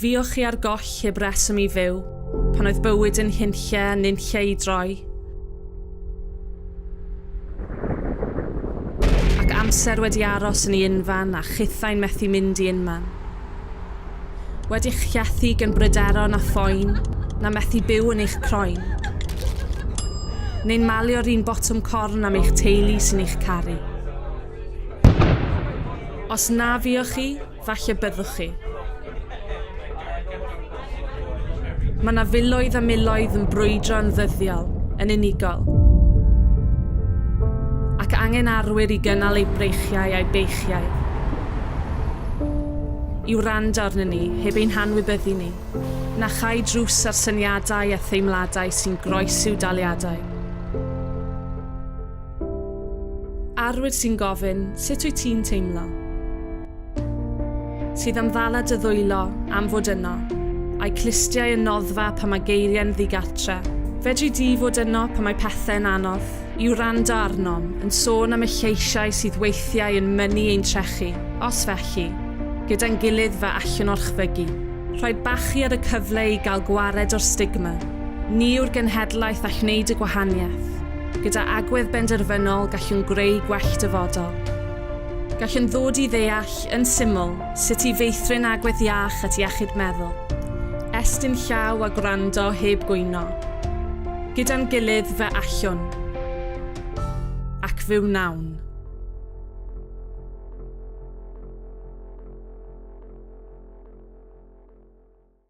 Fiwch chi ar goll heb reswm i fyw, pan oedd bywyd yn hunlle a nunlle i droi. Ac amser wedi aros yn ei unfan a chythau'n methu mynd i unman. Wedi'ch llethu gan bryderon a phoen, na methu byw yn eich croen. Neu'n malio'r un botwm corn am eich teulu sy'n eich caru. Os na fiwch chi, falle byddwch chi. Mae yna filoedd a miloedd yn brwydro yn ddyddiol, yn unigol. Ac angen arwyr i gynnal eu breichiau a'i beichiau. I wrando arnyn ni, heb ein hanwybyddu ni, na chau drws ar syniadau a theimladau sy'n groes i'w daliadau. Arwyr sy'n gofyn, sut wyt ti'n teimlo? Sydd am ddalad y ddwylo am fod yno, a'i clistiau yn noddfa pan mae geiriau'n ddigartre. Fedri di fod yno pan mae pethau'n anodd, i wrando arnom, yn sôn am y lleisiau sydd weithiau yn mynnu ein trechu, os felly, gyda'n gilydd fe allwn o'r chfygu. Rhaid bachu ar y cyfle i gael gwared o'r stigma. Ni yw'r genhedlaeth a wneud y gwahaniaeth. Gyda agwedd benderfynol gallwn greu gwell dyfodol. Gallwn ddod i ddeall, yn syml, sut i feithrin agwedd iach at iechyd meddwl. Estyn llaw a gwrando heb gwyno. Gyda'n gilydd fe allwn. Ac fyw nawn.